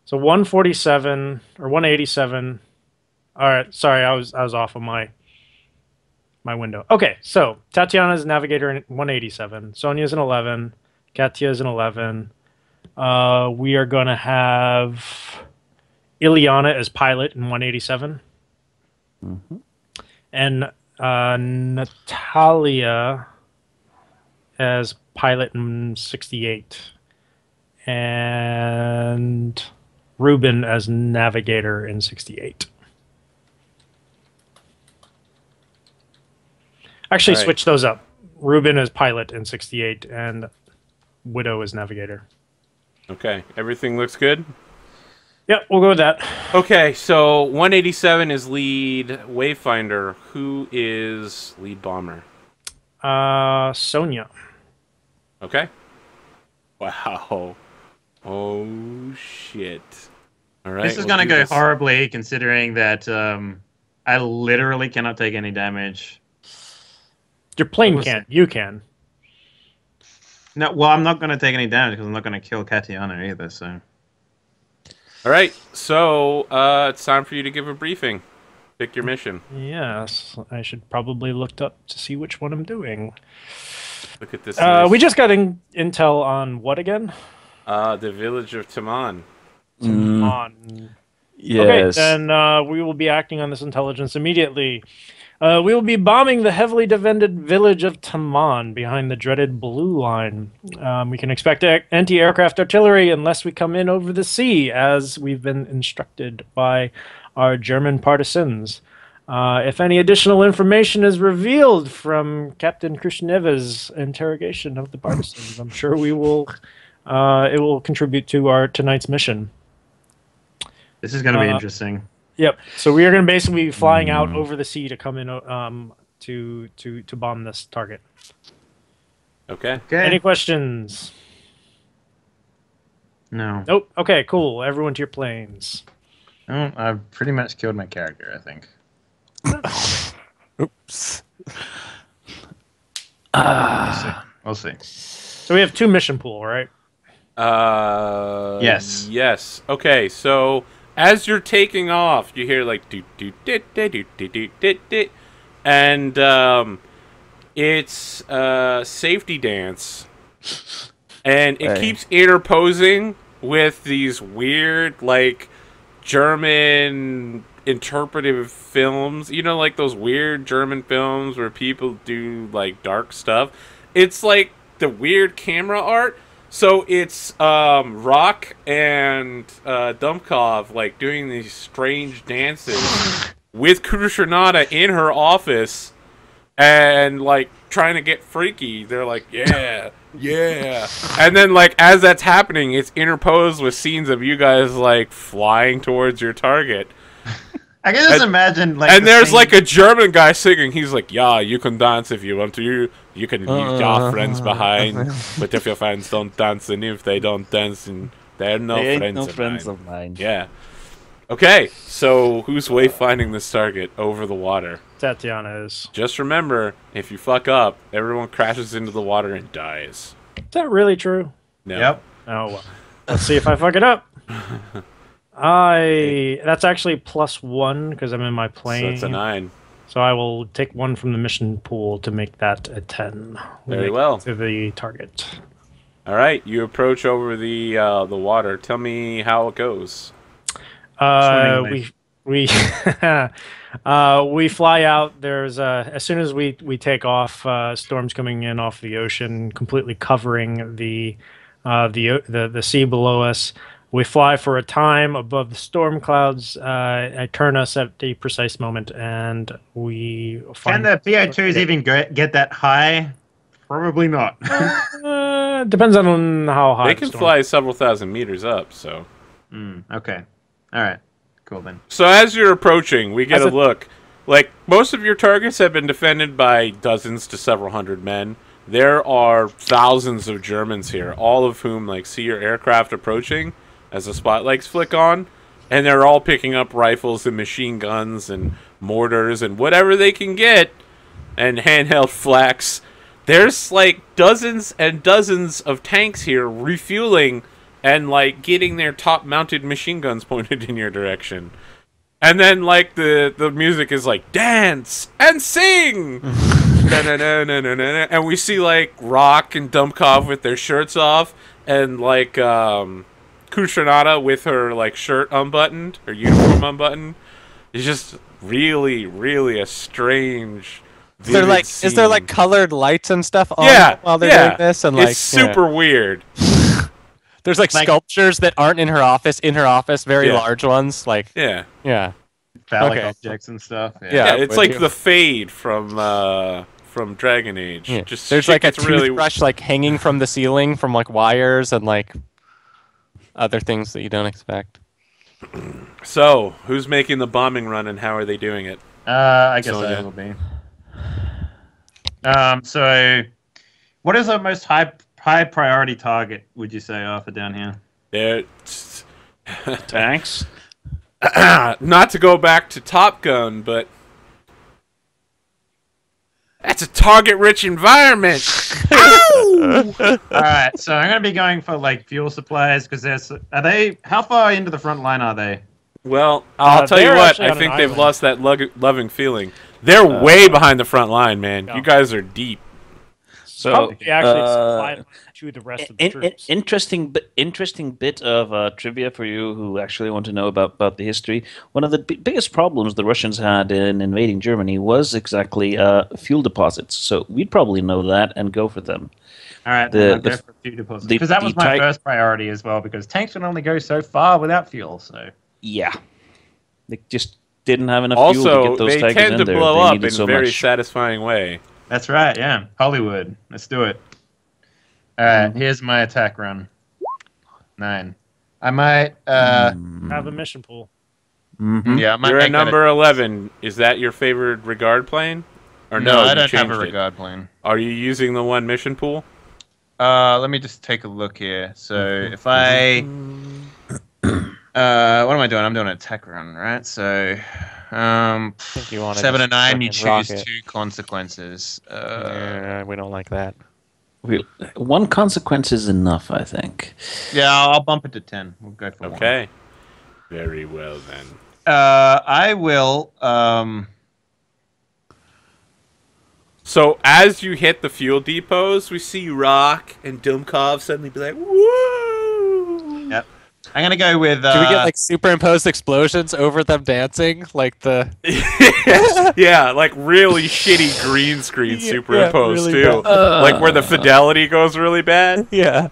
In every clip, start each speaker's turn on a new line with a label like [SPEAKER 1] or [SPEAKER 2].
[SPEAKER 1] So 147 or 187. All right, sorry, I was off of my window. Okay, so Tatiana's navigator in 187. Sonia's an 11. Katya's an 11. We are going to have Ileana as pilot in 187.
[SPEAKER 2] Mm-hmm.
[SPEAKER 1] And Natalia as pilot in 68. And Ruben as navigator in 68. Actually,
[SPEAKER 3] All right.
[SPEAKER 1] switch those up. Ruben is pilot in 68, and Widow is navigator.
[SPEAKER 3] Okay, everything looks good?
[SPEAKER 1] Yep, we'll go with that.
[SPEAKER 3] Okay, so 187 is lead Wayfinder. Who is lead bomber?
[SPEAKER 1] Sonia.
[SPEAKER 3] Okay. Wow. Oh, shit. All right.
[SPEAKER 4] This is
[SPEAKER 3] we'll
[SPEAKER 4] going to
[SPEAKER 3] do
[SPEAKER 4] go
[SPEAKER 3] this.
[SPEAKER 4] horribly, considering that I literally cannot take any damage.
[SPEAKER 1] Your plane
[SPEAKER 4] What was
[SPEAKER 1] can't. You can.
[SPEAKER 4] No, well, I'm not going to take any damage because I'm not going to kill Katiana either, so...
[SPEAKER 3] All right, so it's time for you to give a briefing. Pick your mission.
[SPEAKER 1] Yes, I should probably look up to see which one I'm doing.
[SPEAKER 3] Look at this. Nice,
[SPEAKER 1] We just got intel on what again?
[SPEAKER 3] the village of Taman.
[SPEAKER 1] On.
[SPEAKER 2] Yes.
[SPEAKER 1] Okay, then we will be acting on this intelligence immediately. We will be bombing the heavily defended village of Taman behind the dreaded Blue Line. We can expect anti-aircraft artillery unless we come in over the sea, as we've been instructed by our German partisans. If any additional information is revealed from Captain Krishneva's interrogation of the partisans, I'm sure we will. It will contribute to our tonight's mission.
[SPEAKER 4] This is going to be interesting.
[SPEAKER 1] Yep. So we are going to basically be flying out over the sea to come in to bomb this target.
[SPEAKER 3] Okay.
[SPEAKER 1] Any questions?
[SPEAKER 4] No.
[SPEAKER 1] Nope. Okay, cool. Everyone to your planes.
[SPEAKER 4] Oh, I've pretty much killed my character, I think.
[SPEAKER 2] Oops.
[SPEAKER 4] We'll see.
[SPEAKER 1] So we have 2 mission pool, right?
[SPEAKER 4] Yes.
[SPEAKER 3] Yes. Okay, so as you're taking off, you hear like do do dit dit do do do dit dit, and it's a safety dance, and it keeps interposing with these weird like German interpretive films. You know, like those weird German films where people do like dark stuff. It's like the weird camera art. So it's Rock and Dumpkov like doing these strange dances with Kushernada in her office and like trying to get freaky. They're like, yeah, yeah. And then like as that's happening, it's interposed with scenes of you guys like flying towards your target.
[SPEAKER 4] I can just imagine, like...
[SPEAKER 3] And there's, like, a German guy singing. He's like, yeah, you can dance if you want to. You can leave your friends behind. But if your friends don't dance, and if they don't dance, and they're no friends of mine. Yeah. Okay, so who's wayfinding this target over the water?
[SPEAKER 1] Tatiana is.
[SPEAKER 3] Just remember, if you fuck up, everyone crashes into the water and dies.
[SPEAKER 1] Is that really true?
[SPEAKER 3] No.
[SPEAKER 4] Yep.
[SPEAKER 1] Oh, well. Let's see if I fuck it up. That's actually +1 because I'm in my plane.
[SPEAKER 3] So it's a 9.
[SPEAKER 1] So I will take 1 from the mission pool to make that a 10.
[SPEAKER 3] Very well.
[SPEAKER 1] To the target.
[SPEAKER 3] All right, you approach over the water. Tell me how it goes.
[SPEAKER 1] We we fly out. There's as soon as we take off, storms coming in off the ocean, completely covering the sea below us. We fly for a time above the storm clouds. I turn us at a precise moment, and we find...
[SPEAKER 4] Can the PO2s even get that high? Probably not.
[SPEAKER 1] Depends on how high.
[SPEAKER 3] They can fly several thousand meters up, so...
[SPEAKER 4] Okay. All right. Cool, then.
[SPEAKER 3] So as you're approaching, we get a look. Like, most of your targets have been defended by dozens to several hundred men. There are thousands of Germans here, all of whom, like, see your aircraft approaching as the spotlights flick on, and they're all picking up rifles and machine guns and mortars and whatever they can get, and handheld flaks. There's like dozens and dozens of tanks here refueling and like getting their top-mounted machine guns pointed in your direction. And then like the music is like dance and sing. And we see like Rock and Dumpkov with their shirts off, and like Kushanada with her like shirt unbuttoned, her uniform unbuttoned. It's just really, really a strange.
[SPEAKER 5] Is there like colored lights and stuff on while they're doing this? And
[SPEAKER 3] it's super weird.
[SPEAKER 5] There's like sculptures that aren't in her office, very large ones. Like
[SPEAKER 4] phallic objects and stuff.
[SPEAKER 3] Yeah, it's like the Fade from Dragon Age.
[SPEAKER 5] Yeah.
[SPEAKER 3] Just
[SPEAKER 5] there's like a toothbrush like hanging from the ceiling from like wires and like other things that you don't expect.
[SPEAKER 3] So, who's making the bombing run and how are they doing it?
[SPEAKER 4] I guess I will be. So, what is our most high priority target, would you say, Arthur, down here?
[SPEAKER 2] Tanks?
[SPEAKER 3] Not to go back to Top Gun, but that's a target-rich environment.
[SPEAKER 4] Alright, so I'm going to be going for, like, fuel supplies, because how far into the front line are they?
[SPEAKER 3] Well, I'll tell you what, I think they've lost that loving feeling. They're way behind the front line, man. You guys are deep.
[SPEAKER 2] So
[SPEAKER 1] actually supply to the rest of the troops.
[SPEAKER 2] Interesting bit of trivia for you who actually want to know about the history. One of the biggest problems the Russians had in invading Germany was exactly fuel deposits. So we'd probably know that and go for them.
[SPEAKER 4] All right, I'll go for fuel deposits. Because that was my first priority as well, because tanks can only go so far without fuel. So
[SPEAKER 2] yeah, they just didn't have enough fuel to get those
[SPEAKER 3] they
[SPEAKER 2] Tigers
[SPEAKER 3] tend to
[SPEAKER 2] in there.
[SPEAKER 3] blow
[SPEAKER 2] They
[SPEAKER 3] up in
[SPEAKER 2] so
[SPEAKER 3] a very
[SPEAKER 2] much.
[SPEAKER 3] satisfying way.
[SPEAKER 4] That's right, yeah. Hollywood. Let's do it. Alright, here's my attack run. 9. I might
[SPEAKER 1] have a mission pool.
[SPEAKER 4] Yeah, I might
[SPEAKER 3] You're at
[SPEAKER 4] make that
[SPEAKER 3] number 11. Is that your favorite regard plane? Or
[SPEAKER 4] No, I
[SPEAKER 3] you
[SPEAKER 4] don't have a
[SPEAKER 3] changed it?
[SPEAKER 4] regard plane.
[SPEAKER 3] Are you using the one mission pool?
[SPEAKER 4] Let me just take a look here. So if I what am I doing? I'm doing an attack run, right? So
[SPEAKER 5] I think you want
[SPEAKER 4] 7 and 9, you choose
[SPEAKER 5] rocket.
[SPEAKER 4] 2 consequences.
[SPEAKER 5] We don't like that.
[SPEAKER 2] One consequence is enough, I think.
[SPEAKER 4] Yeah, I'll bump it to 10. We'll go for 1.
[SPEAKER 3] Okay. Very well, then.
[SPEAKER 4] I will
[SPEAKER 3] So as you hit the fuel depots, we see Rock and Dumkov suddenly be like, woo!
[SPEAKER 4] Yep. I'm gonna go with.
[SPEAKER 5] Do we get like superimposed explosions over them dancing, like the?
[SPEAKER 3] Yeah, like really shitty green screen superimposed
[SPEAKER 5] really
[SPEAKER 3] too, like where the fidelity goes really bad.
[SPEAKER 5] Yeah.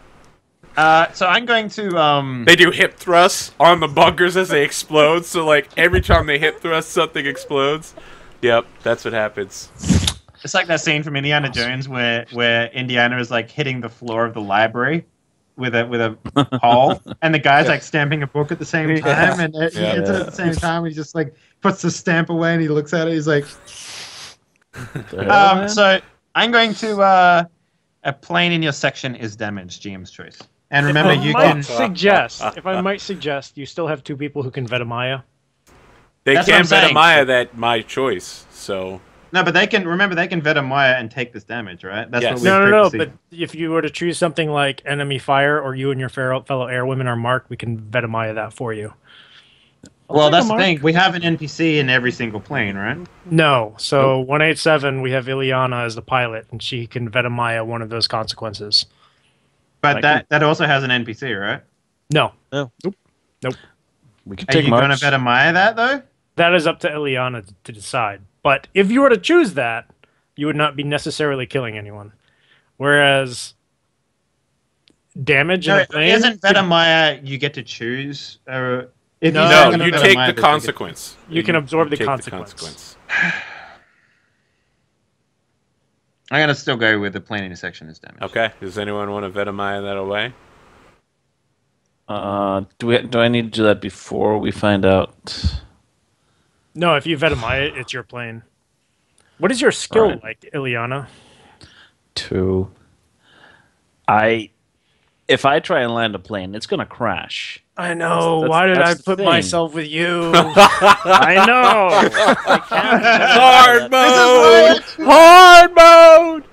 [SPEAKER 4] So I'm going to.
[SPEAKER 3] They do hip thrusts on the bunkers as they explode. So like every time they hip thrust, something explodes. Yep, that's what happens.
[SPEAKER 4] It's like that scene from Indiana Jones where Indiana is like hitting the floor of the library with a pole, and the guy's like stamping a book at the same time, and he hits it at the same time. He just like puts the stamp away, and he looks at it. He's like, so I'm going to a plane in your section is damaged. GM's choice. And remember, you can
[SPEAKER 1] suggest. If I might suggest, you still have 2 people who can Vetemaya.
[SPEAKER 3] They
[SPEAKER 4] That's what
[SPEAKER 3] can't
[SPEAKER 4] I'm saying.
[SPEAKER 3] Vetemaya that my choice. So
[SPEAKER 4] no, but they can remember they can Vetemaya and take this damage, right? That's
[SPEAKER 3] Yes.
[SPEAKER 4] what we
[SPEAKER 1] No.
[SPEAKER 4] previously-
[SPEAKER 1] But if you were to choose something like enemy fire, or you and your fellow airwomen are marked, we can Vetemaya that for you.
[SPEAKER 4] Well, that's
[SPEAKER 1] a
[SPEAKER 4] the
[SPEAKER 1] mark.
[SPEAKER 4] thing. We have an NPC in every single plane, right?
[SPEAKER 1] No. So 187, we have Ilyana as the pilot, and she can Vetemaya one of those consequences.
[SPEAKER 4] But that also has an NPC, right?
[SPEAKER 1] No.
[SPEAKER 5] No.
[SPEAKER 1] Nope.
[SPEAKER 2] We can
[SPEAKER 4] Are
[SPEAKER 2] take
[SPEAKER 4] you going to
[SPEAKER 2] marks.
[SPEAKER 4] Vetemaya that though?
[SPEAKER 1] That is up to Ilyana to decide. But if you were to choose that, you would not be necessarily killing anyone. Whereas damage in a plane...
[SPEAKER 4] Isn't Vetemaya you get to choose? If
[SPEAKER 1] No,
[SPEAKER 3] no,
[SPEAKER 4] gonna
[SPEAKER 3] you
[SPEAKER 4] Vetemaya,
[SPEAKER 3] take
[SPEAKER 4] they
[SPEAKER 3] the
[SPEAKER 4] take it.
[SPEAKER 3] consequence.
[SPEAKER 1] You can absorb the
[SPEAKER 3] take
[SPEAKER 1] consequence.
[SPEAKER 4] I'm going to still go with the plane intersection is damaged.
[SPEAKER 3] Okay. Does anyone want to Vetemaya that away?
[SPEAKER 2] Do I need to do that before we find out?
[SPEAKER 1] No, if you Vetemaya it, it's your plane. What is your skill
[SPEAKER 2] Right.
[SPEAKER 1] like, Ilyana?
[SPEAKER 2] 2. If I try and land a plane, it's gonna crash.
[SPEAKER 1] I know.
[SPEAKER 2] That's-
[SPEAKER 1] Why did I
[SPEAKER 2] that's the
[SPEAKER 1] put
[SPEAKER 2] thing.
[SPEAKER 1] myself with you? I know.
[SPEAKER 3] Hard mode! Hard mode!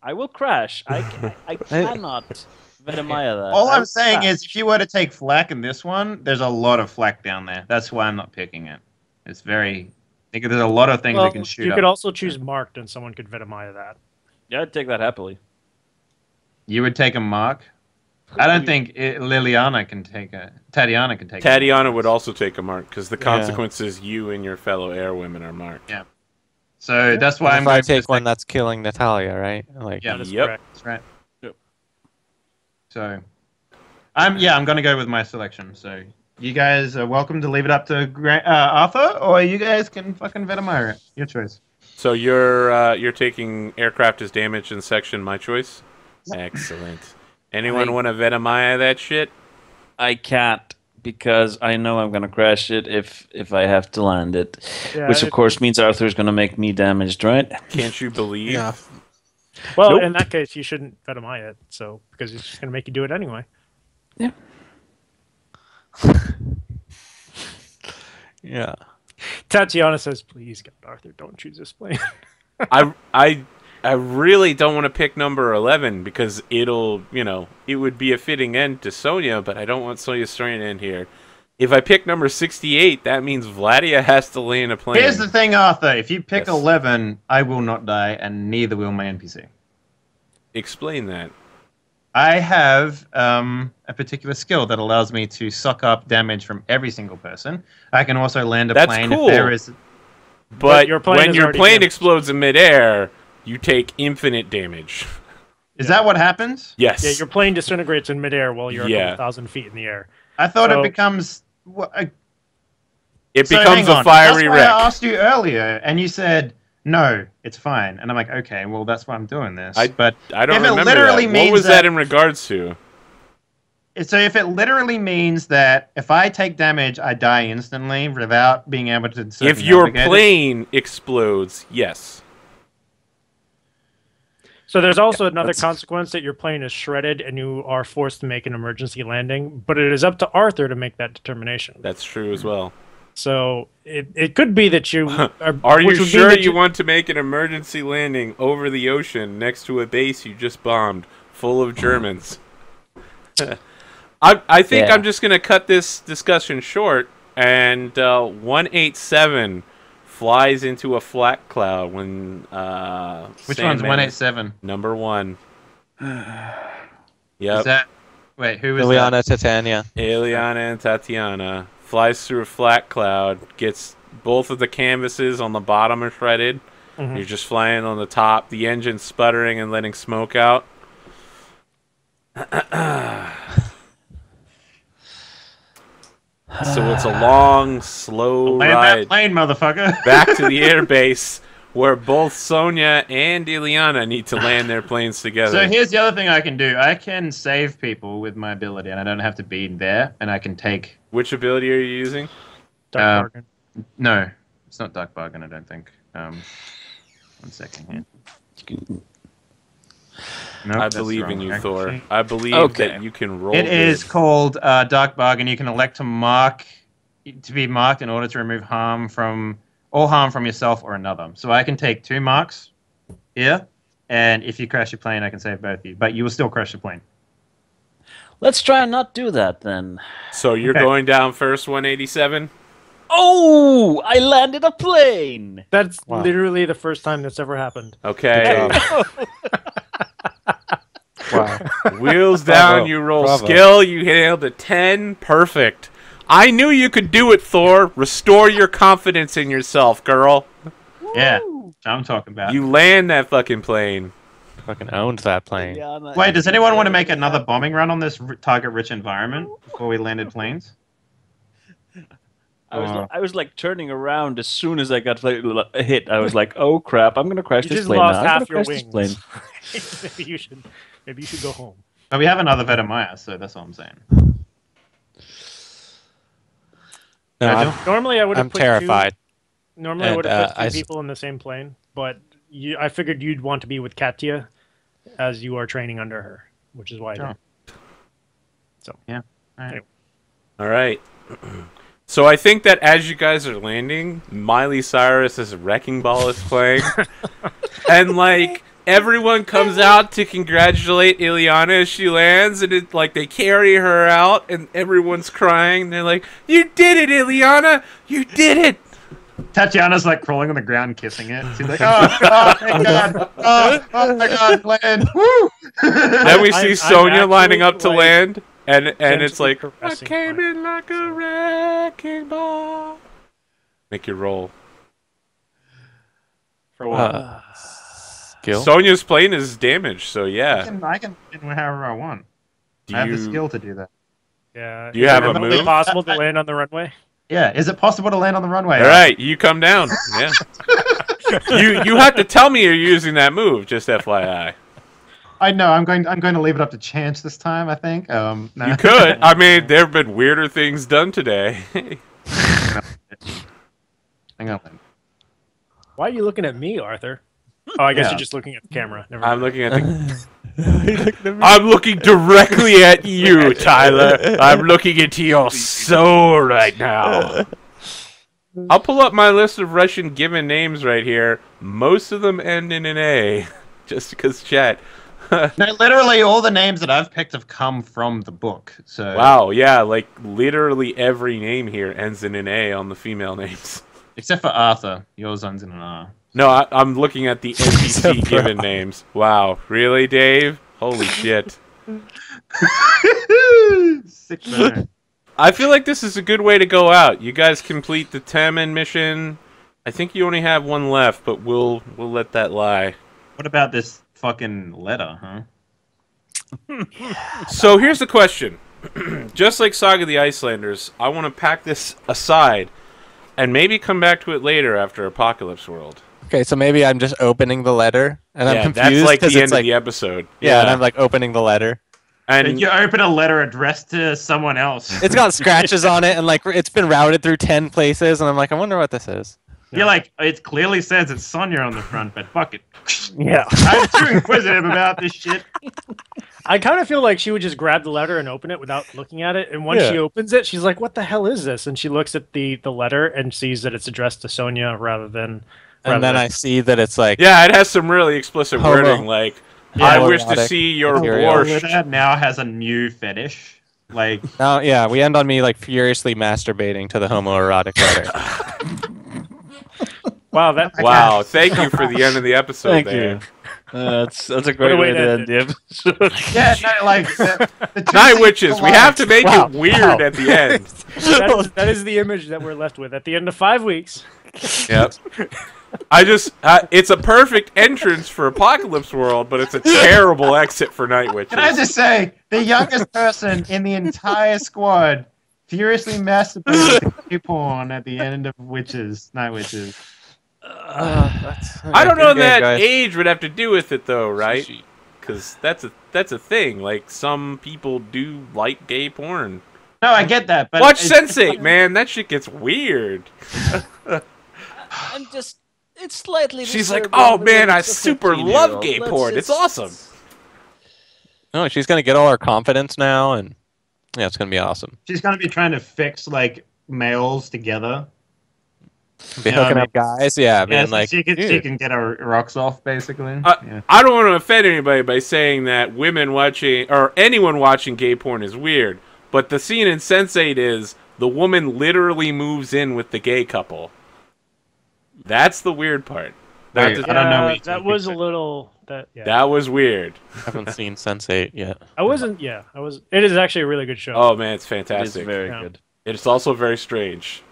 [SPEAKER 2] I will crash. I cannot Vetemaya that.
[SPEAKER 4] All I'm saying is, if you were to take flak in this one, there's a lot of flak down there. That's why I'm not picking it. It's very. I think there's a lot of things
[SPEAKER 1] Well,
[SPEAKER 4] that can shoot
[SPEAKER 1] you
[SPEAKER 4] up.
[SPEAKER 1] could also choose marked, and someone could Vetemaya that.
[SPEAKER 2] Yeah, I'd take that happily.
[SPEAKER 4] You would take a mark. I don't think Liliana can take a. Tatiana can take.
[SPEAKER 3] Tatiana would also take a mark because the consequences you and your fellow airwomen are marked.
[SPEAKER 4] Yeah. So that's why I'm
[SPEAKER 5] If I
[SPEAKER 4] going
[SPEAKER 5] take
[SPEAKER 4] for
[SPEAKER 5] one that's killing Natalia, right? Like,
[SPEAKER 4] Yeah,
[SPEAKER 1] That is
[SPEAKER 3] Yep.
[SPEAKER 1] correct.
[SPEAKER 4] that's right.
[SPEAKER 2] Yep.
[SPEAKER 4] So, I'm going to go with my selection. So you guys are welcome to leave it up to Arthur, or you guys can fucking Vetemaya it. Your choice.
[SPEAKER 3] So you're taking aircraft as damaged in section. My choice. Excellent. Anyone want to Vetemaya that shit?
[SPEAKER 2] I can't because I know I'm gonna crash it if I have to land it,
[SPEAKER 1] Yeah,
[SPEAKER 2] which of course means Arthur's gonna make me damaged, right?
[SPEAKER 3] Can't you believe?
[SPEAKER 5] yeah.
[SPEAKER 1] Well,
[SPEAKER 2] Nope.
[SPEAKER 1] in that case, you shouldn't Vetemaya it, so because it's just going to make you do it anyway.
[SPEAKER 5] Yeah.
[SPEAKER 1] Tatiana says, "Please, God, Arthur, don't choose this plane."
[SPEAKER 3] I really don't want to pick number 11 because it'll, it would be a fitting end to Sonya, but I don't want Sonya straying in here. If I pick number 68, that means Vladia has to land a plane.
[SPEAKER 4] Here's the thing, Arthur. If you pick
[SPEAKER 3] Yes.
[SPEAKER 4] 11, I will not die, and neither will my NPC.
[SPEAKER 3] Explain that.
[SPEAKER 4] I have a particular skill that allows me to suck up damage from every single person. I can also land a
[SPEAKER 3] That's
[SPEAKER 4] plane
[SPEAKER 3] cool.
[SPEAKER 4] if there is.
[SPEAKER 3] But
[SPEAKER 1] your plane
[SPEAKER 3] when
[SPEAKER 1] is
[SPEAKER 3] your
[SPEAKER 1] already
[SPEAKER 3] plane
[SPEAKER 1] damaged.
[SPEAKER 3] explodes in midair, you take infinite damage.
[SPEAKER 4] Is that what happens?
[SPEAKER 3] Yes.
[SPEAKER 1] Yeah, your plane disintegrates in midair while you're a
[SPEAKER 3] Yeah.
[SPEAKER 1] couple thousand feet in the air.
[SPEAKER 4] I thought
[SPEAKER 1] So-
[SPEAKER 4] it becomes.
[SPEAKER 3] It
[SPEAKER 4] So
[SPEAKER 3] becomes
[SPEAKER 4] hang
[SPEAKER 3] a
[SPEAKER 4] on.
[SPEAKER 3] fiery
[SPEAKER 4] That's why
[SPEAKER 3] wreck.
[SPEAKER 4] I asked you earlier, and you said no, it's fine. And I'm like, okay, well, that's why I'm doing this. But
[SPEAKER 3] I don't
[SPEAKER 4] if it
[SPEAKER 3] remember
[SPEAKER 4] literally
[SPEAKER 3] that.
[SPEAKER 4] means
[SPEAKER 3] What was
[SPEAKER 4] that-
[SPEAKER 3] that in regards to?
[SPEAKER 4] so if it literally means that if I take damage, I die instantly without being able to.
[SPEAKER 3] If your
[SPEAKER 4] circumnavigate it?
[SPEAKER 3] plane explodes, yes.
[SPEAKER 1] So there's also another consequence that your plane is shredded and you are forced to make an emergency landing, but it is up to Arthur to make that determination.
[SPEAKER 3] That's true as well.
[SPEAKER 1] So it could be that you
[SPEAKER 3] Are you
[SPEAKER 1] which would mean
[SPEAKER 3] sure
[SPEAKER 1] that
[SPEAKER 3] you want to make an emergency landing over the ocean next to a base you just bombed full of Germans? I think
[SPEAKER 2] Yeah.
[SPEAKER 3] I'm just going to cut this discussion short, and 187 flies into a flat cloud when
[SPEAKER 4] Which one's
[SPEAKER 3] Sandman-
[SPEAKER 4] 187?
[SPEAKER 3] Number 1.
[SPEAKER 4] Is
[SPEAKER 3] Yep.
[SPEAKER 4] that? Wait, who is
[SPEAKER 5] Liliana, Titania.
[SPEAKER 3] Eliana and Tatiana flies through a flat cloud, gets both of the canvases on the bottom are shredded.
[SPEAKER 1] Mhm.
[SPEAKER 3] You're just flying on the top, the engine sputtering and letting smoke out. So it's a long, slow
[SPEAKER 4] Land that
[SPEAKER 3] ride
[SPEAKER 4] plane, motherfucker.
[SPEAKER 3] back to the airbase where both Sonya and Ileana need to land their planes together.
[SPEAKER 4] So here's the other thing I can do. I can save people with my ability, and I don't have to be there, and I can take.
[SPEAKER 3] Which ability are you using?
[SPEAKER 1] Dark bargain.
[SPEAKER 4] No, it's not Dark Bargain, I don't think. 1 second here. Nope,
[SPEAKER 3] I
[SPEAKER 4] that's
[SPEAKER 3] believe
[SPEAKER 4] wrong,
[SPEAKER 3] in you,
[SPEAKER 4] actually.
[SPEAKER 3] Thor. I believe
[SPEAKER 2] Okay.
[SPEAKER 3] that you can roll.
[SPEAKER 4] It is
[SPEAKER 3] good.
[SPEAKER 4] called Dark Bargain. You can elect to be marked in order to remove harm from yourself or another. So I can take 2 marks here, and if you crash your plane, I can save both of you. But you will still crash your plane.
[SPEAKER 2] Let's try and not do that then.
[SPEAKER 3] So you're
[SPEAKER 4] Okay.
[SPEAKER 3] going down first, 187?
[SPEAKER 2] Oh, I landed a plane.
[SPEAKER 1] That's
[SPEAKER 5] Wow.
[SPEAKER 1] literally the first time that's ever happened.
[SPEAKER 3] Okay.
[SPEAKER 5] Wow.
[SPEAKER 3] Wheels
[SPEAKER 5] Bravo.
[SPEAKER 3] down, you roll
[SPEAKER 5] Bravo.
[SPEAKER 3] skill, you nailed a 10. Perfect. I knew you could do it, Thor. Restore your confidence in yourself, girl.
[SPEAKER 4] Yeah, that's what I'm talking about.
[SPEAKER 3] You land that fucking plane.
[SPEAKER 5] Fucking owned that plane.
[SPEAKER 4] Wait, does anyone want to make another bombing run on this target-rich environment before we landed planes?
[SPEAKER 2] I was like turning around as soon as I got hit. I was like, "Oh crap! I'm gonna crash
[SPEAKER 1] You
[SPEAKER 2] this
[SPEAKER 1] just
[SPEAKER 2] plane
[SPEAKER 1] lost
[SPEAKER 2] now. I'm
[SPEAKER 1] half
[SPEAKER 2] gonna
[SPEAKER 1] your
[SPEAKER 2] crash this
[SPEAKER 1] wings.
[SPEAKER 2] plane."
[SPEAKER 1] maybe you should go home.
[SPEAKER 4] But we have another Vetemaya, so that's all I'm saying.
[SPEAKER 5] No,
[SPEAKER 4] I
[SPEAKER 5] I'm,
[SPEAKER 4] don't-
[SPEAKER 1] Normally I would have
[SPEAKER 5] I'm
[SPEAKER 1] put
[SPEAKER 5] terrified.
[SPEAKER 1] Normally I
[SPEAKER 5] And,
[SPEAKER 1] would have put
[SPEAKER 5] I
[SPEAKER 1] 2
[SPEAKER 5] s-
[SPEAKER 1] people in the same plane, but I figured you'd want to be with Katya as you are training under her, which is why I
[SPEAKER 4] Sure.
[SPEAKER 1] did. So
[SPEAKER 4] Yeah. All right.
[SPEAKER 3] All right. So I think that as you guys are landing, Miley Cyrus' Wrecking Ball is playing. And, like, everyone comes out to congratulate Ileana as she lands, and it like they carry her out, and everyone's crying. They're like, "You did it, Ileana! You did it!"
[SPEAKER 4] Tatiana's like crawling on the ground, kissing it. She's like, "Oh, thank God! Oh my God, land! Woo!"
[SPEAKER 3] Then we see
[SPEAKER 1] I'm
[SPEAKER 3] Sonya lining up to
[SPEAKER 1] like,
[SPEAKER 3] land, and it's
[SPEAKER 1] gently
[SPEAKER 3] like, "I
[SPEAKER 1] caressing
[SPEAKER 3] came
[SPEAKER 1] my
[SPEAKER 3] in like a wrecking ball." Make your roll.
[SPEAKER 1] For what?
[SPEAKER 5] Skill.
[SPEAKER 3] Sonya's plane is damaged, so yeah.
[SPEAKER 4] I can win however I want.
[SPEAKER 3] Do
[SPEAKER 4] I have the
[SPEAKER 3] you
[SPEAKER 4] skill to do that.
[SPEAKER 1] Yeah.
[SPEAKER 3] do you have a
[SPEAKER 1] Is it
[SPEAKER 3] move?
[SPEAKER 1] possible to land on the runway?
[SPEAKER 4] Yeah, is it possible to land on the runway?
[SPEAKER 3] All right, you come down. Yeah. you have to tell me you're using that move. Just FYI.
[SPEAKER 4] I know. I'm going to leave it up to chance this time. I think. No.
[SPEAKER 3] You could. I mean, there have been weirder things done today.
[SPEAKER 4] Hang on.
[SPEAKER 1] Why are you looking at me, Arthur? Oh, I guess
[SPEAKER 4] Yeah.
[SPEAKER 1] you're just looking at the camera. Never
[SPEAKER 3] I'm
[SPEAKER 1] mind.
[SPEAKER 3] looking at the. I'm looking directly at you, Tyler. I'm looking into your soul right now. I'll pull up my list of Russian given names right here. Most of them end in an A, just because chat.
[SPEAKER 4] No, literally all the names that I've picked have come from the book. So
[SPEAKER 3] Wow, yeah, like literally every name here ends in an A on the female names.
[SPEAKER 4] except for Arthur, yours ends in an R.
[SPEAKER 3] No, I'm looking at the NPC given names. Wow, really, Dave? Holy shit.
[SPEAKER 4] Sick man.
[SPEAKER 3] I feel like this is a good way to go out. You guys complete the Taman mission. I think you only have one left, but we'll let that lie.
[SPEAKER 4] What about this fucking letter, huh?
[SPEAKER 3] So here's the question. Just like Saga of the Icelanders, I want to pack this aside and maybe come back to it later after Apocalypse World.
[SPEAKER 5] Okay, so maybe I'm just opening the letter, and I'm confused
[SPEAKER 3] that's like the
[SPEAKER 5] 'cause
[SPEAKER 3] end
[SPEAKER 5] it's
[SPEAKER 3] of
[SPEAKER 5] like,
[SPEAKER 3] the episode.
[SPEAKER 5] yeah, and I'm like opening the letter.
[SPEAKER 3] And
[SPEAKER 4] You open a letter addressed to someone else.
[SPEAKER 5] It's got scratches on it, and like it's been routed through 10 places, and I'm like, I wonder what this is.
[SPEAKER 4] You're like, it clearly says it's Sonya on the front, but fuck it.
[SPEAKER 1] Yeah.
[SPEAKER 4] I'm too inquisitive about this shit.
[SPEAKER 1] I kind of feel like she would just grab the letter and open it without looking at it. And once
[SPEAKER 5] Yeah.
[SPEAKER 1] she opens it, she's like, "What the hell is this?" And she looks at the letter and sees that it's addressed to Sonya rather than.
[SPEAKER 5] And then I see that it's like,
[SPEAKER 3] yeah, it has some really explicit
[SPEAKER 5] Homo.
[SPEAKER 3] wording like,
[SPEAKER 1] Yeah,
[SPEAKER 3] I wish to
[SPEAKER 5] homoerotic
[SPEAKER 3] see your
[SPEAKER 5] material.
[SPEAKER 3] borscht.
[SPEAKER 4] Letter now has a new fetish. Like,
[SPEAKER 5] oh yeah, we end on me like furiously masturbating to the homoerotic letter.
[SPEAKER 1] Wow, that
[SPEAKER 3] Wow, thank you for the end of the episode
[SPEAKER 6] Thank
[SPEAKER 3] there.
[SPEAKER 6] you. That's a great
[SPEAKER 1] a way
[SPEAKER 6] way to
[SPEAKER 1] to
[SPEAKER 6] end the episode.
[SPEAKER 4] yeah, no, like the two
[SPEAKER 3] Night
[SPEAKER 4] things
[SPEAKER 3] Witches, we
[SPEAKER 4] collide.
[SPEAKER 3] have to make
[SPEAKER 5] Wow,
[SPEAKER 3] it weird
[SPEAKER 5] wow.
[SPEAKER 3] at the end.
[SPEAKER 1] that is the image that we're left with at the end of 5 weeks.
[SPEAKER 3] Yep. It's a perfect entrance for Apocalypse World, but it's a terrible exit for Night Witches.
[SPEAKER 4] Can I just say, the youngest person in the entire squad furiously masturbated to gay porn at the end of Night Witches.
[SPEAKER 3] I don't know that age would have to do with it though, right? Because that's a thing. Like some people do like gay porn.
[SPEAKER 4] No, I get that, but
[SPEAKER 3] Watch Sense8, man. That shit gets weird.
[SPEAKER 6] I'm just. It's slightly.
[SPEAKER 3] She's like,
[SPEAKER 6] disturbing,
[SPEAKER 3] oh
[SPEAKER 6] but
[SPEAKER 3] man, I
[SPEAKER 6] it's a
[SPEAKER 3] super
[SPEAKER 6] 15-year-old.
[SPEAKER 3] love gay
[SPEAKER 6] Let's
[SPEAKER 3] porn. It's awesome.
[SPEAKER 5] No, she's gonna get all her confidence now, and yeah, it's gonna be awesome.
[SPEAKER 4] she's gonna be trying to fix like males together.
[SPEAKER 5] Be
[SPEAKER 4] Yeah,
[SPEAKER 5] hooking
[SPEAKER 4] I
[SPEAKER 5] up guys, yeah,
[SPEAKER 4] Yeah,
[SPEAKER 5] being
[SPEAKER 4] so
[SPEAKER 5] like,
[SPEAKER 4] she
[SPEAKER 5] dude.
[SPEAKER 4] can get her rocks off, basically. Yeah.
[SPEAKER 3] I don't want to offend anybody by saying that women watching or anyone watching gay porn is weird, but the scene in Sense8 is the woman literally moves in with the gay couple. That's the weird part.
[SPEAKER 4] Wait,
[SPEAKER 3] That,
[SPEAKER 4] I don't know what you're
[SPEAKER 1] That was a
[SPEAKER 4] talking
[SPEAKER 1] little. Yeah.
[SPEAKER 3] that was weird.
[SPEAKER 5] I haven't seen Sense8 yet.
[SPEAKER 1] I wasn't. Yeah, I was. It is actually a really good show.
[SPEAKER 3] Oh man, it's
[SPEAKER 6] It is
[SPEAKER 3] fantastic.
[SPEAKER 6] very
[SPEAKER 1] Yeah.
[SPEAKER 6] good.
[SPEAKER 3] It's also very strange.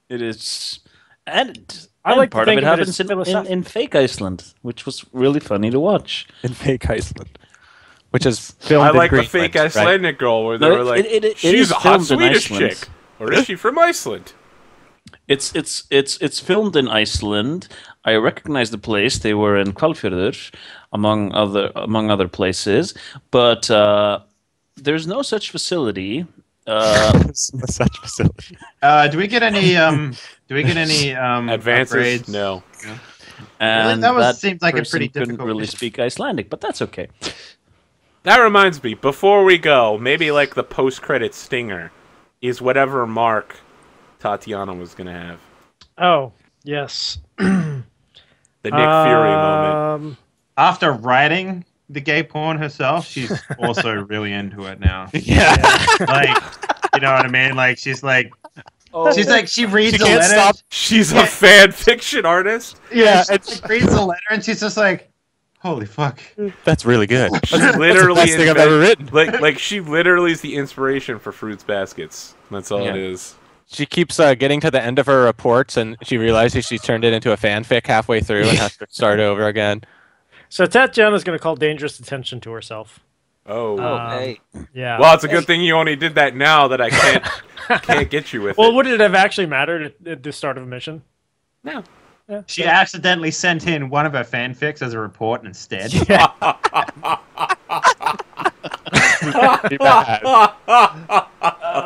[SPEAKER 6] It is, and
[SPEAKER 1] I like to
[SPEAKER 6] part of
[SPEAKER 1] think
[SPEAKER 6] it
[SPEAKER 1] of it
[SPEAKER 6] happens
[SPEAKER 1] as
[SPEAKER 6] in
[SPEAKER 1] philosophical.
[SPEAKER 6] fake Iceland, which was really funny to watch.
[SPEAKER 5] In fake Iceland, which is filmed
[SPEAKER 3] I
[SPEAKER 5] in
[SPEAKER 3] like the
[SPEAKER 5] Greenland,
[SPEAKER 3] fake
[SPEAKER 5] right?
[SPEAKER 3] Icelandic girl where they
[SPEAKER 6] No,
[SPEAKER 3] were like,
[SPEAKER 6] it
[SPEAKER 3] she's
[SPEAKER 6] is
[SPEAKER 3] a hot
[SPEAKER 6] filmed in
[SPEAKER 3] Swedish
[SPEAKER 6] Iceland.
[SPEAKER 3] chick, or is she from Iceland?
[SPEAKER 6] It's filmed in Iceland. I recognize the place. They were in Hvalfjörður, among other places. But there's no such facility.
[SPEAKER 5] Such facility.
[SPEAKER 4] Do we get any
[SPEAKER 3] Advances?
[SPEAKER 4] upgrades?
[SPEAKER 3] No.
[SPEAKER 6] And
[SPEAKER 4] seems like a
[SPEAKER 6] person
[SPEAKER 4] pretty
[SPEAKER 6] couldn't
[SPEAKER 4] difficult
[SPEAKER 6] really
[SPEAKER 4] mission.
[SPEAKER 6] speak Icelandic, but that's okay.
[SPEAKER 3] That reminds me, before we go, maybe like the post-credit stinger is whatever mark Tatiana was going to have.
[SPEAKER 1] Oh yes.
[SPEAKER 3] The Nick Fury moment.
[SPEAKER 4] after writing the gay porn herself, she's also really into it now.
[SPEAKER 5] Yeah.
[SPEAKER 4] Like, you know what I mean? Like, she reads
[SPEAKER 5] She
[SPEAKER 4] the
[SPEAKER 5] can't
[SPEAKER 4] letter.
[SPEAKER 5] stop.
[SPEAKER 3] She's a fan fiction artist.
[SPEAKER 4] Yeah,
[SPEAKER 5] Yeah,
[SPEAKER 4] she reads the letter and she's just like, holy fuck.
[SPEAKER 5] That's really good.
[SPEAKER 3] She's literally
[SPEAKER 5] That's the best thing I've ever written.
[SPEAKER 3] Like she literally is the inspiration for Fruits Baskets. That's all
[SPEAKER 5] Yeah.
[SPEAKER 3] it is.
[SPEAKER 5] She keeps getting to the end of her reports, and she realizes she's turned it into a fanfic halfway through and has to start over again.
[SPEAKER 1] So Tatiana's going to call dangerous attention to herself.
[SPEAKER 3] Oh.
[SPEAKER 2] Hey.
[SPEAKER 1] Yeah.
[SPEAKER 3] Well, it's a good thing you only did that now that I can't get you with
[SPEAKER 1] Well,
[SPEAKER 3] it.
[SPEAKER 1] would it have actually mattered at the start of a mission?
[SPEAKER 3] No.
[SPEAKER 1] Yeah.
[SPEAKER 4] She accidentally sent in one of her fanfics as a report instead.
[SPEAKER 1] Yeah.
[SPEAKER 5] Pretty bad.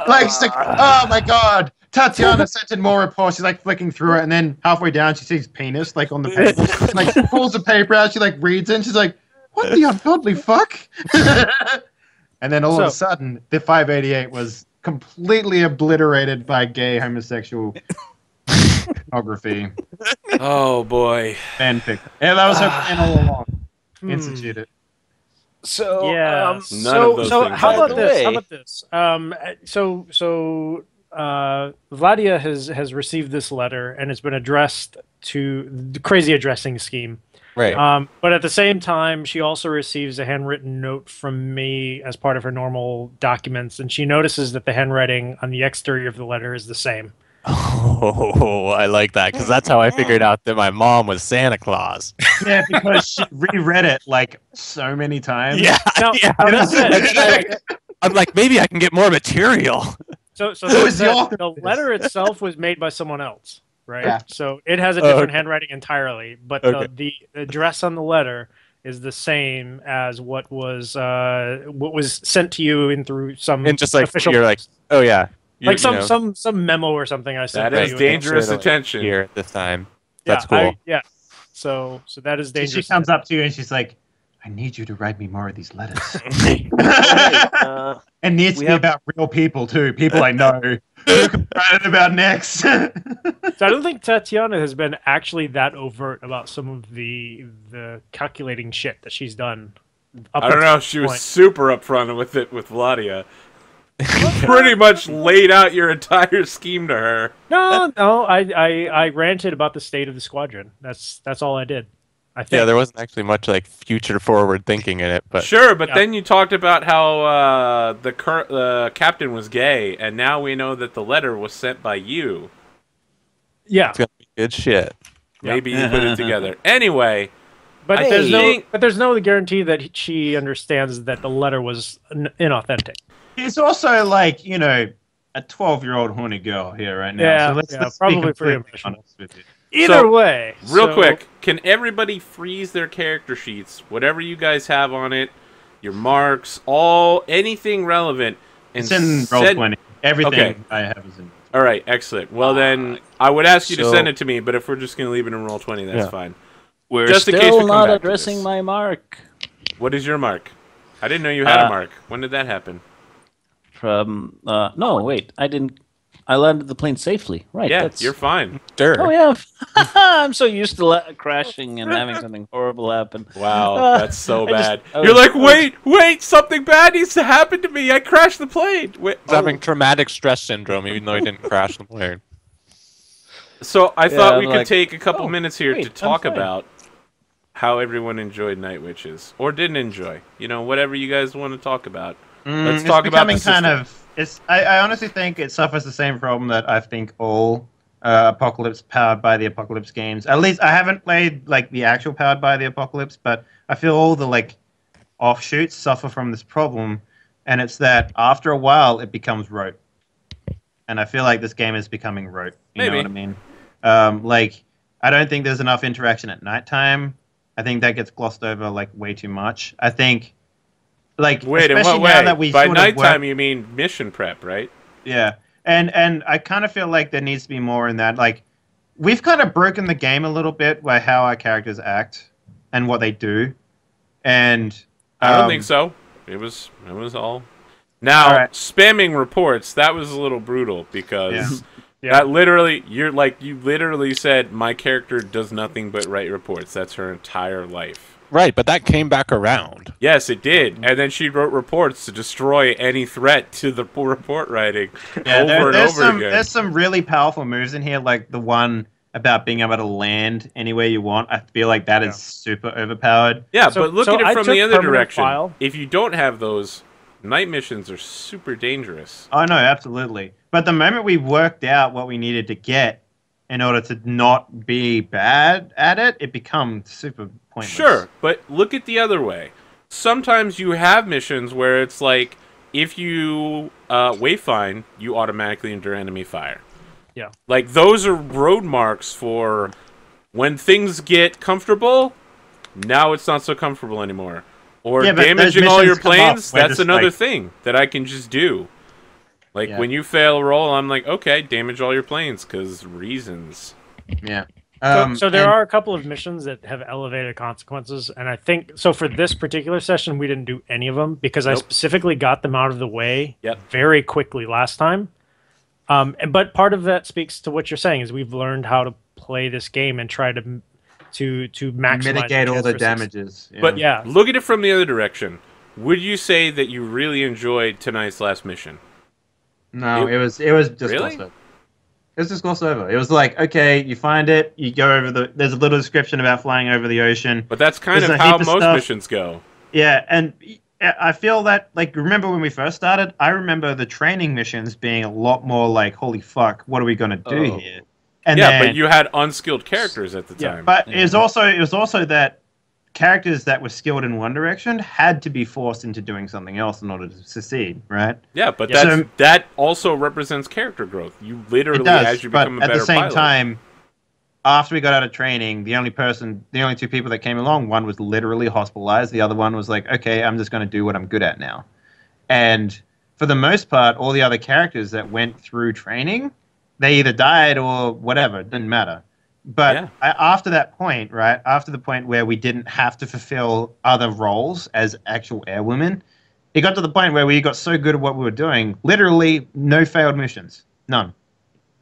[SPEAKER 4] Like, she's like, oh my god, Tatiana sent in more reports. She's like flicking through it, and then halfway down, she sees penis like on the paper. Like, she pulls the paper out, she like reads it, and she's like, what the ungodly fuck? And then all of a sudden, the 588 was completely obliterated by gay homosexual pornography
[SPEAKER 3] Oh boy.
[SPEAKER 4] fanfic. Yeah, that was her plan all along. Institute it.
[SPEAKER 2] So
[SPEAKER 1] Yeah.
[SPEAKER 3] None of those
[SPEAKER 1] so
[SPEAKER 3] things
[SPEAKER 1] how
[SPEAKER 3] happened.
[SPEAKER 1] about this?
[SPEAKER 2] Way.
[SPEAKER 1] How about this? Vladia has received this letter and it's been addressed to the crazy addressing scheme.
[SPEAKER 5] Right.
[SPEAKER 1] But at the same time, she also receives a handwritten note from me as part of her normal documents, and she notices that the handwriting on the exterior of the letter is the same.
[SPEAKER 5] Oh, I like that because that's how I figured out that my mom was Santa Claus.
[SPEAKER 4] Yeah, because she reread it like so many times.
[SPEAKER 5] Yeah,
[SPEAKER 1] Now,
[SPEAKER 5] yeah.
[SPEAKER 1] now that's it.
[SPEAKER 5] I'm like, maybe I can get more material.
[SPEAKER 1] So
[SPEAKER 4] Who is the
[SPEAKER 1] the
[SPEAKER 4] author of this?
[SPEAKER 1] letter itself was made by someone else, right?
[SPEAKER 4] Yeah.
[SPEAKER 1] So it has a different
[SPEAKER 5] okay.
[SPEAKER 1] handwriting entirely, but
[SPEAKER 5] Okay.
[SPEAKER 1] the address on the letter is the same as what was sent to you in through some
[SPEAKER 5] And just like
[SPEAKER 1] official
[SPEAKER 5] you're like, oh yeah,
[SPEAKER 1] like some memo or something I sent
[SPEAKER 3] That
[SPEAKER 1] to
[SPEAKER 3] is
[SPEAKER 1] you.
[SPEAKER 3] dangerous
[SPEAKER 5] Totally
[SPEAKER 3] attention.
[SPEAKER 5] here at this time.
[SPEAKER 1] Yeah,
[SPEAKER 5] That's cool.
[SPEAKER 1] yeah. So that is
[SPEAKER 4] So
[SPEAKER 1] dangerous.
[SPEAKER 4] she comes up to you and she's like, I need you to write me more of these letters.
[SPEAKER 2] uh,
[SPEAKER 4] And needs to
[SPEAKER 2] We
[SPEAKER 4] be
[SPEAKER 2] have-
[SPEAKER 4] about real people too. People I know. Who can write it about next?
[SPEAKER 1] So I don't think Tatiana has been actually that overt about some of the calculating shit that she's done. Up
[SPEAKER 3] I don't
[SPEAKER 1] until
[SPEAKER 3] know.
[SPEAKER 1] this
[SPEAKER 3] She was
[SPEAKER 1] point.
[SPEAKER 3] super upfront with it with Vladia. Pretty much laid out your entire scheme to her.
[SPEAKER 1] No. I ranted about the state of the squadron. That's all I did. I think.
[SPEAKER 5] Yeah, there wasn't actually much like future forward thinking in it, but
[SPEAKER 3] Sure, but
[SPEAKER 1] Yeah.
[SPEAKER 3] then you talked about how the captain was gay, and now we know that the letter was sent by you.
[SPEAKER 1] Yeah,
[SPEAKER 5] it's gonna be good shit.
[SPEAKER 1] Yeah.
[SPEAKER 3] Maybe you put it together. Anyway,
[SPEAKER 1] but
[SPEAKER 3] I
[SPEAKER 1] there's no guarantee that she understands that the letter was inauthentic.
[SPEAKER 4] He's also like, you know, a 12-year-old horny girl here right now.
[SPEAKER 1] Yeah,
[SPEAKER 4] so let's
[SPEAKER 1] yeah,
[SPEAKER 4] be
[SPEAKER 1] probably
[SPEAKER 4] completely
[SPEAKER 1] pretty emotional.
[SPEAKER 4] honest with you.
[SPEAKER 1] Either
[SPEAKER 3] So,
[SPEAKER 1] way,
[SPEAKER 3] real
[SPEAKER 1] so-
[SPEAKER 3] quick, can everybody freeze their character sheets, whatever you guys have on it, your marks, anything relevant, and
[SPEAKER 4] It's in
[SPEAKER 3] send-
[SPEAKER 4] Roll20. Everything
[SPEAKER 3] Okay.
[SPEAKER 4] I have is in.
[SPEAKER 3] All right, excellent. Well, then I would ask you to
[SPEAKER 2] so-
[SPEAKER 3] send it to me, but if we're just going to leave it in Roll20, that's
[SPEAKER 5] Yeah.
[SPEAKER 3] fine.
[SPEAKER 2] we're
[SPEAKER 3] Just in
[SPEAKER 2] still
[SPEAKER 3] case we come
[SPEAKER 2] not
[SPEAKER 3] back to
[SPEAKER 2] addressing
[SPEAKER 3] this.
[SPEAKER 2] my mark.
[SPEAKER 3] What is your mark? I didn't know you had a
[SPEAKER 2] Uh,
[SPEAKER 3] mark. When did that happen?
[SPEAKER 2] From no, wait, I didn't. I landed the plane safely. Right.
[SPEAKER 3] Yeah,
[SPEAKER 2] that's...
[SPEAKER 3] you're fine.
[SPEAKER 5] Sure.
[SPEAKER 2] Oh yeah, I'm so used to crashing and having something horrible happen.
[SPEAKER 3] Wow, that's so
[SPEAKER 2] I just-
[SPEAKER 3] bad.
[SPEAKER 2] I
[SPEAKER 3] You're
[SPEAKER 2] was-
[SPEAKER 3] like, wait, something bad needs to happen to me. I crashed the plane. Wait,
[SPEAKER 5] He's having traumatic stress syndrome, even though he didn't crash the plane.
[SPEAKER 3] So I thought
[SPEAKER 2] I'm
[SPEAKER 3] we could
[SPEAKER 2] like,
[SPEAKER 3] take a couple
[SPEAKER 2] oh,
[SPEAKER 3] minutes here
[SPEAKER 2] wait,
[SPEAKER 3] to
[SPEAKER 2] I'm
[SPEAKER 3] talk
[SPEAKER 2] fine.
[SPEAKER 3] about how everyone enjoyed Night Witches or didn't enjoy. You know, whatever you guys want to talk about. Let's
[SPEAKER 4] It's
[SPEAKER 3] talk about the
[SPEAKER 4] becoming kind
[SPEAKER 3] system.
[SPEAKER 4] of. I honestly think it suffers the same problem that I think all Apocalypse powered by the Apocalypse games. At least I haven't played like the actual powered by the Apocalypse, but I feel all the like offshoots suffer from this problem, and it's that after a while it becomes rote. And I feel like this game is becoming rote. You know
[SPEAKER 3] Maybe.
[SPEAKER 4] what I mean? Like I don't think there's enough interaction at nighttime. I think that gets glossed over like way too much. I think. Like,
[SPEAKER 3] Wait, in
[SPEAKER 4] especially
[SPEAKER 3] what
[SPEAKER 4] now
[SPEAKER 3] way?
[SPEAKER 4] that we
[SPEAKER 3] By
[SPEAKER 4] sort of
[SPEAKER 3] nighttime,
[SPEAKER 4] work-
[SPEAKER 3] you mean mission prep, right?
[SPEAKER 4] Yeah, and I kind of feel like there needs to be more in that. Like, we've kind of broken the game a little bit by how our characters act and what they do, and
[SPEAKER 3] I don't think so. It was all. Now,
[SPEAKER 4] All right.
[SPEAKER 3] spamming reports, that was a little brutal because
[SPEAKER 1] Yeah.
[SPEAKER 3] that literally, you literally said my character does nothing but write reports. That's her entire life.
[SPEAKER 5] Right, but that came back around.
[SPEAKER 3] Yes, it did. And then she wrote reports to destroy any threat to the report writing over and over again.
[SPEAKER 4] There's some really powerful moves in here, like the one about being able to land anywhere you want. I feel like that is super overpowered.
[SPEAKER 3] Yeah, but look at it from the other direction.
[SPEAKER 1] File.
[SPEAKER 3] If you don't have those, night missions are super dangerous.
[SPEAKER 4] Oh, no, absolutely. But the moment we worked out what we needed to get in order to not be bad at it, it becomes super pointless.
[SPEAKER 3] Sure, but look at the other way. Sometimes you have missions where it's like, if you wayfind, you automatically endure enemy fire.
[SPEAKER 1] Yeah.
[SPEAKER 3] Like, those are road marks for when things get comfortable, now it's not so comfortable anymore. Or damaging all your planes, that's another thing that I can just do. Like, when you fail a roll, I'm like, okay, damage all your planes, because reasons.
[SPEAKER 4] Yeah.
[SPEAKER 1] So there are a couple of missions that have elevated consequences, and I think, so for this particular session, we didn't do any of them, because I specifically got them out of the way very quickly last time. But part of that speaks to what you're saying, is we've learned how to play this game and try to maximize
[SPEAKER 4] mitigate all the damages.
[SPEAKER 3] Yeah. But look at it from the other direction. Would you say that you really enjoyed tonight's last mission?
[SPEAKER 4] No, it was just glossed over. It was just glossed over. It was like, okay, you find it, you go over there's a little description about flying over the ocean.
[SPEAKER 3] But that's kind of how most missions go.
[SPEAKER 4] Yeah, and I feel that, like, remember when we first started? I remember the training missions being a lot more like, holy fuck, what are we going to do here? And
[SPEAKER 3] but you had unskilled characters at the time.
[SPEAKER 4] But it was also that characters that were skilled in one direction had to be forced into doing something else in order to succeed, right?
[SPEAKER 3] Yeah, but that also represents character growth. You literally, as you become a better pilot.
[SPEAKER 4] At the same time, after we got out of training, the only two people that came along, one was literally hospitalized. The other one was like, okay, I'm just going to do what I'm good at now. And for the most part, all the other characters that went through training, they either died or whatever. It didn't matter. But after that point, right, after the point where we didn't have to fulfill other roles as actual airwomen, it got to the point where we got so good at what we were doing, literally no failed missions. None.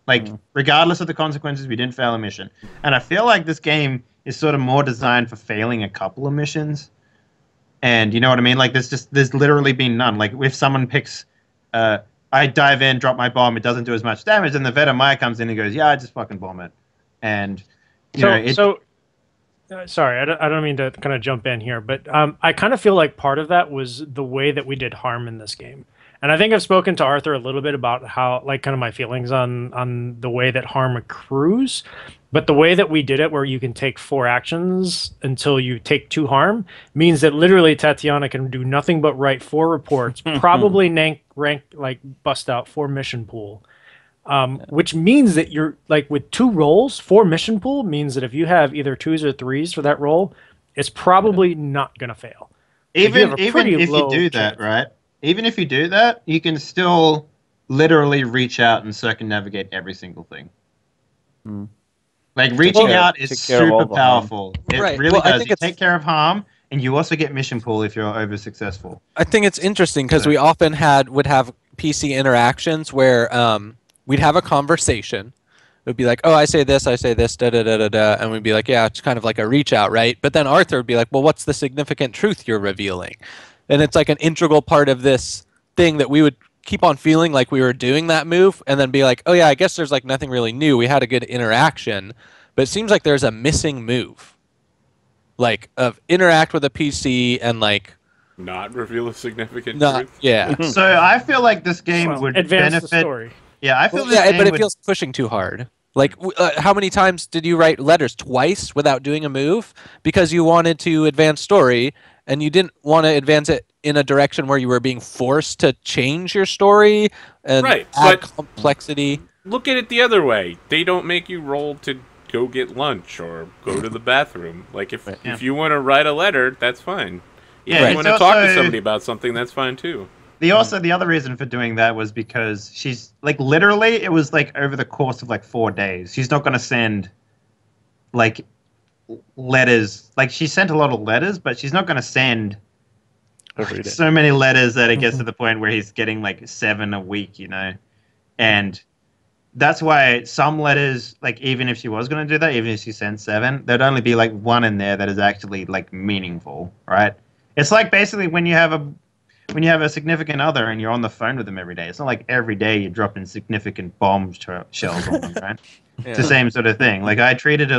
[SPEAKER 4] Like, regardless of the consequences, we didn't fail a mission. And I feel like this game is sort of more designed for failing a couple of missions. And you know what I mean? Like, there's literally been none. Like, if someone picks, I dive in, drop my bomb, it doesn't do as much damage, and the Vetemaya comes in and goes, yeah, I just fucking bomb it. And sorry,
[SPEAKER 1] I don't mean to kind of jump in here, but I kind of feel like part of that was the way that we did harm in this game. And I think I've spoken to Arthur a little bit about how, like, kind of my feelings on the way that harm accrues. But the way that we did it, where you can take 4 actions until you take 2 harm, means that literally Tatiana can do nothing but write 4 reports, probably bust out 4 mission pool. Which means that you're, like, with 2 rolls, 4 mission pool means that if you have either 2s or 3s for that roll, it's probably not going to fail.
[SPEAKER 4] Even if you do that, right? Even if you do that, you can still literally reach out and circumnavigate every single thing. Like, reaching out is super powerful. It really does. You take care of harm, and you also get mission pool if you're over successful.
[SPEAKER 5] I think it's interesting because we often would have PC interactions where we'd have a conversation. It would be like, oh, I say this, da da da da da, and we'd be like, yeah, it's kind of like a reach out, right? But then Arthur would be like, well, what's the significant truth you're revealing? And it's like an integral part of this thing that we would keep on feeling like we were doing that move, and then be like, oh yeah, I guess there's like nothing really new. We had a good interaction, but it seems like there's a missing move, like of interact with a PC and like
[SPEAKER 3] not reveal a significant truth.
[SPEAKER 5] Yeah.
[SPEAKER 4] So I feel like this game would
[SPEAKER 1] advance
[SPEAKER 4] benefit.
[SPEAKER 1] The story.
[SPEAKER 4] Yeah, I feel
[SPEAKER 5] but it feels pushing too hard. Like, how many times did you write letters? Twice without doing a move? Because you wanted to advance story, and you didn't want to advance it in a direction where you were being forced to change your story and add complexity.
[SPEAKER 3] Look at it the other way. They don't make you roll to go get lunch or go to the bathroom. Like, if you want to write a letter, that's fine. If you want to talk to somebody about something, that's fine too.
[SPEAKER 4] The other reason for doing that was because she's, like, literally, it was, like, over the course of, like, 4 days. She's not going to send, like, letters. Like, she sent a lot of letters, but she's not going to send so many letters that it gets to the point where he's getting, like, 7 a week, you know? And that's why some letters, like even if she was going to do that, even if she sent 7, there'd only be like one in there that is actually like meaningful, right? It's like basically when you have a significant other and you're on the phone with them every day. It's not like every day you're dropping significant bomb shells on them, right? It's the same sort of thing. Like I treated it